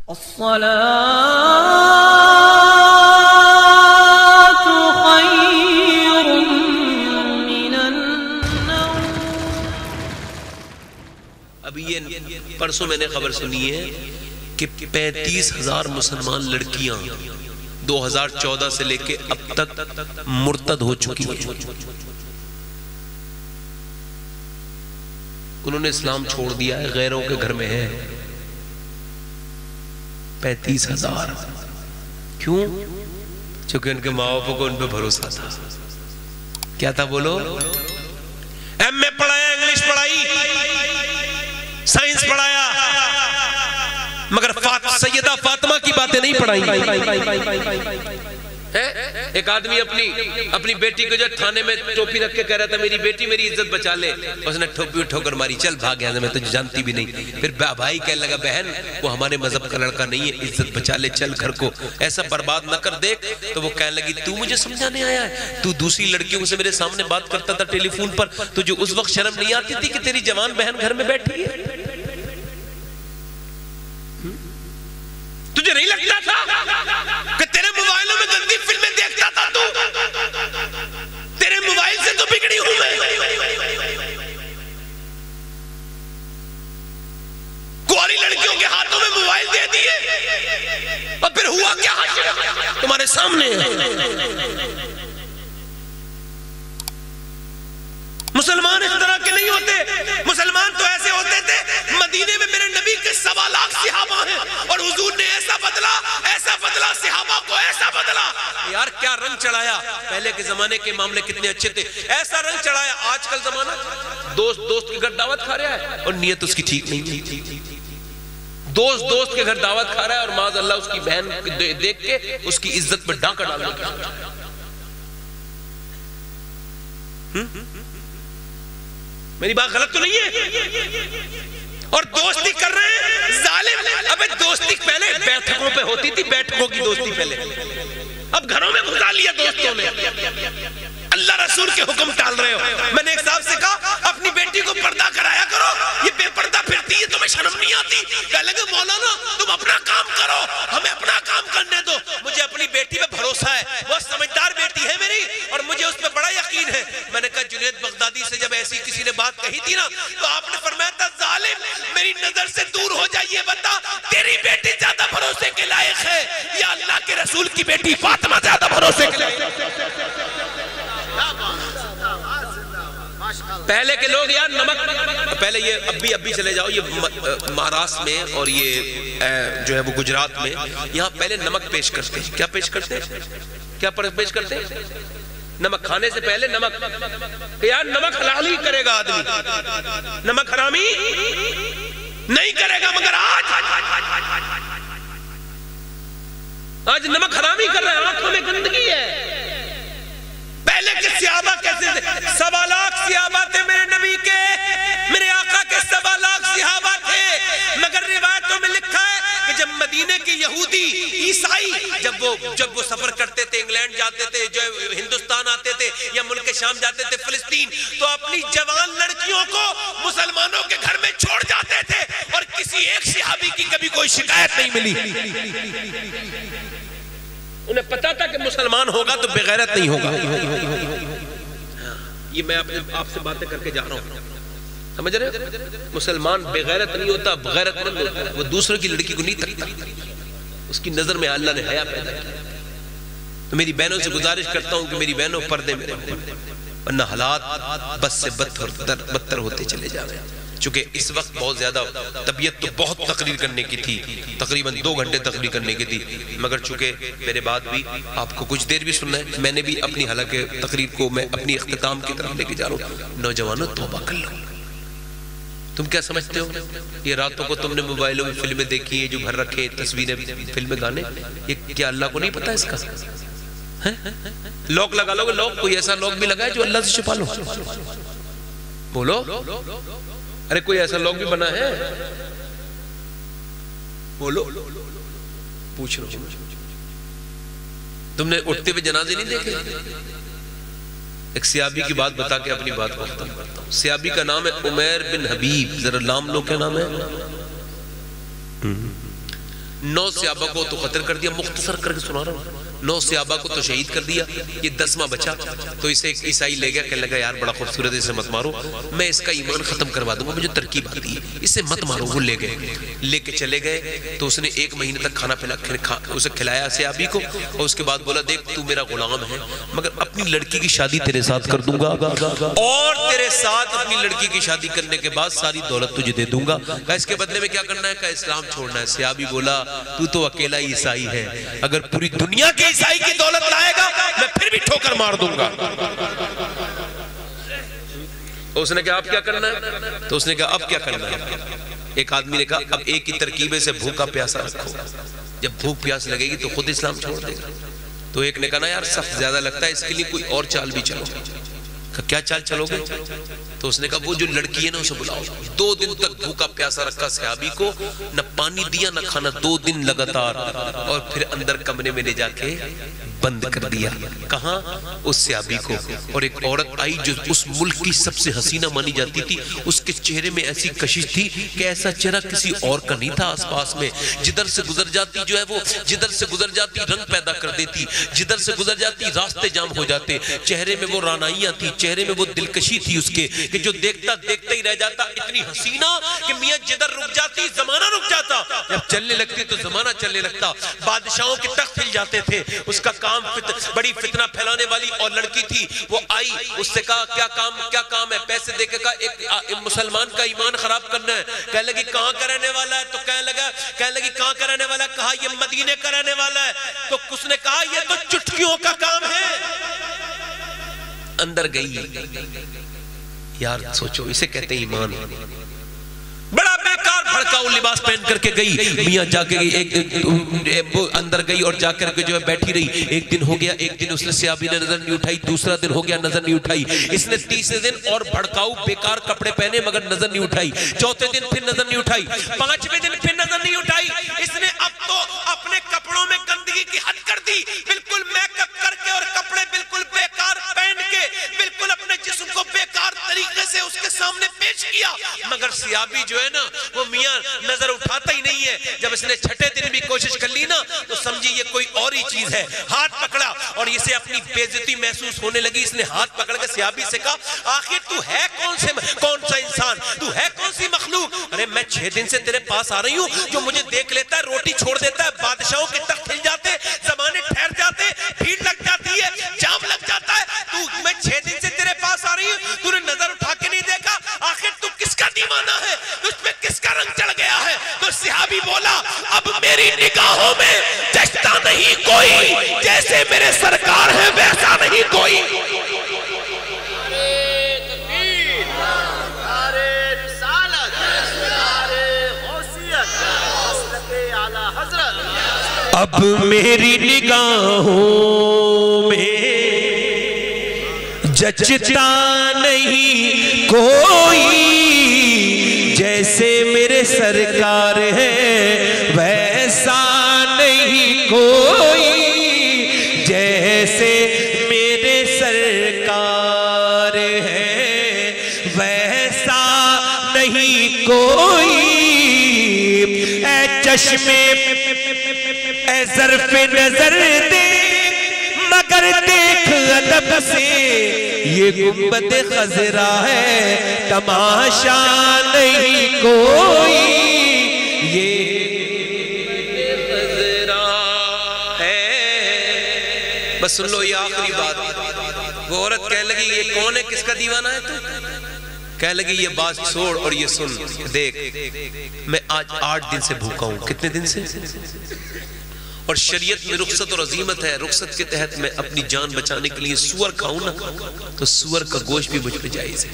الصلاة خير من النوم۔ ابھی یہ پرسوں میں نے خبر سنی ہے کہ 35,000 مسلمان لڑکیاں 2014 سے لے کے اب تک مرتد ہو چکی ہیں۔ انہوں نے اسلام چھوڑ دیا ہے، غیروں کے گھر میں ہے۔ 35,000 کیوں؟ چونکہ ان کے ماں باپ کو ان پہ بھروسہ تھا۔ کیا تھا بولو؟ ایم اے پڑھایا، انگلش پڑھائی، سائنس پڑھایا، مگر سیدہ فاطمہ کی باتیں نہیں پڑھائیں۔ ایک آدمی اپنی بیٹی کو جو تھانے میں ٹوپی رکھ کے کہہ رہا تھا میری بیٹی میری عزت بچا لے، اس نے ٹوپی اٹھو کر ماری، چل بھاگ یہاں سے، میں تجھے جانتی بھی نہیں۔ پھر بھائی کہنے لگا بہن وہ ہمارے مذہب کا لڑکا نہیں ہے، عزت بچا لے، چل گھر کو ایسا برباد نہ کر دیکھ۔ تو وہ کہنے لگی تو مجھے سمجھانے آیا ہے؟ تو دوسری لڑکیوں سے میرے سامنے بات کرتا تھا ٹیلی فون پر، تجھے اس وقت شرم نہیں آتی تھی کہ تیری جوان بہن گھر میں بیٹھی ہے؟ تجھے نہیں لگتا تھا کہ تیرے موبائلوں میں گندی فلمیں دیکھتا تھا تو؟ تیرے موبائل سے تو بگڑی ہوں میں۔ کواری لڑکیوں کے ہاتھوں میں موبائل دے دیے اور پھر ہوا کیا تمہارے سامنے ہے۔ مسلمان اس طرح کے نہیں ہوتے، مسلمان تو ایسے ہوتے تھے۔ مدینے میں میرے نبی کے 1.25 لاکھ صحابہ ہیں اور حضور نے ایسا بدلا صحابہ کو، ایسا بدلا یار کیا رنگ چڑھایا۔ پہلے کے زمانے کے معاملے کتنے اچھے تھے، ایسا رنگ چڑھایا۔ آج کل زمانہ دوست کے گھر دعوت کھا رہا ہے اور نیت اس کی ٹھیک نہیں ہے۔ دوست کے گھر دعوت کھا رہا ہے اور معاذ اللہ اس کی بہن دیکھ کے اس کی عزت پر ڈاکہ ڈالنے کی سوچ۔ میری بات غلط تو نہیں ہے؟ اور دوستی کر رہے ہیں ظالم۔ ابے دوستی پہلے بیٹھکوں پہ ہوتی تھی، بیٹھکوں کی دوستی پہلے، اب گھروں میں گھسا لیا دوستوں نے۔ اللہ رسول کے حکم ٹال رہے ہو۔ میں نے ایک صاحب سے کہا اپنی بیٹی کو پردہ کرایا کرو، یہ بے پردہ پھرتی ہے تمہیں شرم نہیں آتی؟ کہنے لگے مولانا تم اپنا کام کرو، ہمیں اپنا کام کرنے دو۔ مجھے اپنی بیٹی پہ بھروسہ ہے، وہ سمجھدار بیٹی ہے میری اور مجھے اس پہ بڑا یقین ہے۔ میں نے کہا جنید بغدادی سے جب ایسی کسی نے بات کہی تھی نا تو آپ نے فرمایا تھا ظالم میری نظر سے دور ہو جائیے، بتا تیری بیٹی زیادہ بھروسے کے لائق ہے یا اللہ کے رسول کی بیٹی فاطمہ زیادہ بھروسے کے لائق ہے؟ پہلے کے لوگ یار نمک، پہلے یہ ابھی چلے جاؤ، یہ مہاراشٹر میں اور یہ جو ہے وہ گجرات میں، یہاں پہلے نمک پیش کرتے ہیں۔ کیا پیش کرتے ہیں؟ کیا پیش کرتے ہیں؟ نمک کھانے سے پہلے نمک، کہ یار نمک حلال ہی کرے گا آدمی، نمک حرامی نہیں کرے گا۔ مگر آج نمک حرامی کر رہے ہیں، آنکھوں میں گندگی ہے۔ پہلے کے صحابہ کیسے تھے؟ 1.25 لاکھ صحابہ تھے میرے نبی کے، میرے آقا کے 1.25 لاکھ صحابہ تھے۔ مگر روایتوں میں لکھا ہے کہ جب مدینے کے یہودی عیسائی جب وہ سفر کرتے تھے، انگلینڈ جاتے تھے، جو ہندوستان آتے تھے یا ملک شام جاتے تھے، فلسطین، تو اپنی جوان لڑکیوں کو مسلمانوں کے گھر میں چھوڑ جاتے تھے اور کسی ایک صحابی کی کبھی کوئی شکایت نہیں ملی۔ انہیں پتا تھا کہ مسلمان ہوگا تو بغیرت نہیں ہوگا۔ یہ میں آپ سے باتیں کر کے جا رہا ہوں، سمجھ رہے ہو؟ مسلمان بغیرت نہیں ہوتا، بغیرت مند ہوتا ہے۔ وہ دوسرے کی لڑکی کو نہیں تکتا، اس کی نظر میں اللہ نے حیا پیدا کیا۔ تو میری بہنوں سے گزارش کرتا ہوں کہ میری بہنوں پردے میں رہو، ورنہ حالات بس سے بدتر ہوتے چلے جا رہے ہیں۔ چونکہ اس وقت بہت زیادہ طبیعت تو بہت تقریر کرنے کی تھی، تقریباً 2 گھنٹے تقریر کرنے کی تھی، مگر چونکہ میرے بعد بھی آپ کو کچھ دیر بھی سننا ہے، میں نے بھی اپنی حالانکہ تقریر کو میں اپنی اختتام کی طرف لے کے جا رہا ہوں۔ نوجوانوں توبہ کر لو۔ تم کیا سمجھتے ہو یہ راتوں کو تم نے موبائلوں میں فلمیں دیکھی ہیں، جو گھر رکھے تصویریں، فلمیں، گانے، یہ کیا اللہ کو نہیں پتا اس کا؟ لوک لگا لو گے، لوک کوئی ایسا لوک بھی لگائے جو اللہ سے چھپا لو؟ بولو، ارے کوئی ایسا لوگ بھی بنا ہے؟ بولو، پوچھ رہا ہوں۔ تم نے اٹھتے ہوئے جنازے نہیں دیکھے؟ ایک صحابی کی بات بتا کے اپنی بات کو ختم کرتا ہوں۔ صحابی کا نام ہے عمیر بن حبیب، ذرا نام لو، کیا نام ہے؟ 9 صحابہ کو تو قتل کر دیا، مختصر کر کے سنا رہا ہوں، 9 صحابہ کو تو شہید کر دیا، یہ 10واں بچا تو اسے ایک عیسائی لے گیا، کہنے لگا یار بڑا خوبصورت ہے، اسے مت مارو، میں اس کا ایمان ختم کروا دوں گا، مجھے ترکیب آتی ہے، اسے مت مارو۔ وہ لے گئے، لے کے چلے گئے تو اس نے 1 مہینے تک کھانا پلا اسے کھلایا صحابی کو، اور اس کے بعد بولا دیکھ تو میرا غلام ہے مگر اپنی لڑکی کی شادی تیرے ساتھ کر دوں گا، اور تیرے ساتھ اپنی لڑکی کی شادی کرنے کے بعد ساری دولت تجھے دے دوں گا۔ کہا اس کے بدلے میں کیا کرنا ہے؟ کہا اسلام چھوڑنا ہے۔ صحابی بولا تو اکیلا عیسائی ہے، اگر پوری دنیا کے عیسائی کی دولت لائے گا میں پھر بھی ٹھوکر مار دوں گا۔ اس نے کہا اب کیا کرنا ہے؟ تو اس نے کہا اب کیا کرنا ہے؟ ایک آدمی نے کہا اب ایک ہی ترکیبے سے بھوکا پیاسا رکھو، جب بھوک پیاس لگے گی تو خود اسلام چھوڑ دے گا۔ تو ایک نے کہا نا یار سخت زیادہ لگتا ہے، اس کے لیے کوئی اور چال بھی چلو۔ کہا کیا چال چلو گے؟ تو اس نے کہا وہ جو لڑکی ہے نا اسے بلاؤ۔ 2 دن تک بھوکا پیاسا رکھا صحابی کو، نہ پانی دیا نہ کھانا، 2 دن لگاتار، اور پھر اندر کمرے میں لے جا کے بند کر دیا۔ کہاں؟ اس صحابی کو۔ اور ایک عورت آئی جو اس ملک کی سب سے حسینہ مانی جاتی تھی، اس کے چہرے میں ایسی کشش تھی کہ ایسا چہرہ کسی اور کا نہیں تھا آس پاس میں، جدھر سے گزر جاتی جو ہے وہ جدھر سے گزر جاتی رنگ پیدا کر دیتی، جدھر سے گزر جاتی راستے جام ہو جاتے، چہرے میں وہ رانائیاں تھی، چہرے میں وہ دلکشی تھی اس کے کہ جو دیکھتا دیکھتا ہی رہ جاتا، اتنی حسینہ کہ میاں جدھر رک جاتی زمانہ رک جاتا، جب چلنے لگتی تو زمانہ چلنے لگتا، بادشاہوں کے تخت ہل جاتے تھے۔ اس کا کام بڑی فتنہ پھیلانے والی اور لڑکی تھی، وہ آئی، اس سے کہا کیا کام ہے؟ پیسے دے کے کہا ایک مسلمان کا ایمان خراب کرنا ہے۔ کہنے لگی کہاں کا رہنے والا ہے؟ تو کہنے لگی کہاں کا رہنے والا ہے؟ کہا یہ مدینے کا رہنے والا ہے۔ تو اس نے کہا یہ تو چٹکیوں کا کام ہے۔ اندر گئی، یار سوچو اسے کہتے ہیں ایمان، بڑا بیکار بھڑکاؤ لباس پہن کر کے گئی، میاں جا کے اندر گئی اور جا کر کے جو ہے بیٹھی رہی۔ 1 دن ہو گیا، 1 دن اس نے صحابی نے نظر نہیں اٹھائی، دوسرا دن ہو گیا نظر نہیں اٹھائی، اس نے تیسرے دن اور بھڑکاؤ بیکار کپڑے پہنے مگر نظر نہیں اٹھائی، چوتھے دن پھر نظر نہیں اٹھائی، 5ویں دن پھر نظر نہیں اٹھائی۔ اس نے اب تو اپنے کپڑوں میں گندگی کی حد کر دی، بالکل میک اپ کر کے اور کپڑے بالکل بیکار پہن کے بالکل اپنے جسم کو بیکار طریقے سے اس کے سامنے پیش کیا، مگر صحابی جو ہے نا وہ میاں نظر اٹھاتا ہی نہیں ہے۔ جب اس نے 6 دن بھی کوشش کر لی نا تو سمجھی یہ کوئی اور ہی چیز ہے، ہاتھ پکڑا اور اسے اپنی بے عزتی محسوس ہونے لگی۔ اس نے ہاتھ پکڑ کے صحابی سے کہا آخر تو ہے کون سا انسان، تو ہے کون سی مخلوق؟ ارے میں 6 دن سے تیرے پاس آ رہی ہوں، جو مجھے دیکھ لیتا ہے روٹی چھوڑ دیتا ہے، بادشاہوں کے تخت ہل جاتے، زمانے ٹھہر جاتے، بھیڑ لگ جاتی ہے، جام لگ جاتا ہے، تو میں 6 دن سے تیرے پاس آ رہی ہوں، تو نے نظر اٹھا کے نہیں دیکھا؟ آخر تو کس کا دیوانہ ہے، اس پہ کس کا رنگ چڑھ گیا ہے؟ تو صحابی بولا اب میری نگاہوں میں جچتا نہیں کوئی، جیسے میرے سرکار ہیں ویسا نہیں کوئی۔ اب میری نگاہوں میں جچتا نہیں کوئی، جیسے میرے سرکار ہے ویسا نہیں کوئی، جیسے میرے سرکار ہے ویسا نہیں کوئی۔ اے چشمے اے ظرف نظر دیکھ مگر دیکھ ادب سے، یہ گنبد خضرا ہے تماشا نہیں کوئی، یہ خضرا ہے۔ بس سن لو یہ آخری بات۔ وہ عورت کہنے لگی یہ کون ہے، کس کا دیوانہ ہے تو؟ کہنے لگی یہ بات چھوڑ اور یہ سن، دیکھ میں آج 8 دن سے بھوکا ہوں۔ کتنے دن سے؟ اور شریعت میں رخصت اور عظیمت ہے، رخصت کے تحت میں اپنی جان بچانے کے لیے سور کھاؤں نا تو سور کا گوشت بھی مجھ پہ جائز ہے،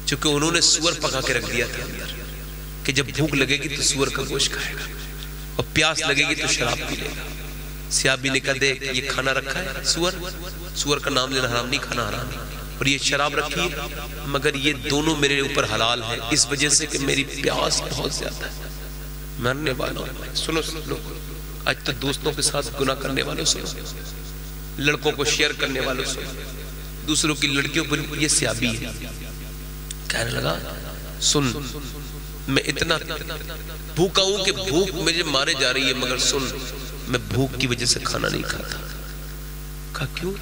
چونکہ انہوں نے سور پکا کے رکھ دیا تھا کہ جب بھوک لگے گی تو سور کا گوشت کھائے گا اور پیاس لگے گی تو شراب پی لے گا۔ صحابی نے کہا دیکھ یہ کھانا رکھا ہے سور کا نام لینا حرام نہیں، کھانا حرام نہیں، اور یہ شراب رکھی ہے، مگر یہ دونوں میرے اوپر حلال ہے اس وجہ سے کہ میری پیاس بہت زیادہ ہے، مرنے والا ہوں۔ سنو آج تو دوستوں کے ساتھ گناہ کرنے والوں سے، لڑکوں کو شیئر کرنے والوں سے، دوسروں کی لڑکیوں پر، یہ صحابی ہے۔ کہنے لگا سن میں اتنا بھوکا ہوں کہ بھوک مجھے مارے جا رہی ہے، مگر سن میں بھوک کی وجہ سے کھانا نہیں کھاتا۔ کہا کیوں؟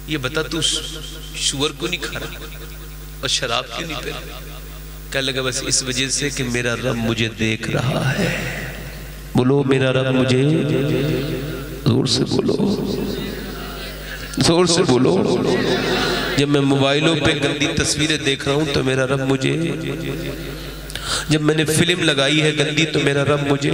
یہ بتا تو شور کو نہیں کھا رہا اور شراب کیوں نہیں پی رہا؟ کہنے لگا بس اس وجہ سے کہ میرا رب مجھے دیکھ رہا ہے۔ بولو میرا رب مجھے، زور سے بولو، زور سے بولو۔ جب میں موبائلوں پہ گندی تصویریں دیکھ رہا ہوں تو میرا رب مجھے، جب میں نے فلم لگائی ہے گندی تو میرا رب مجھے،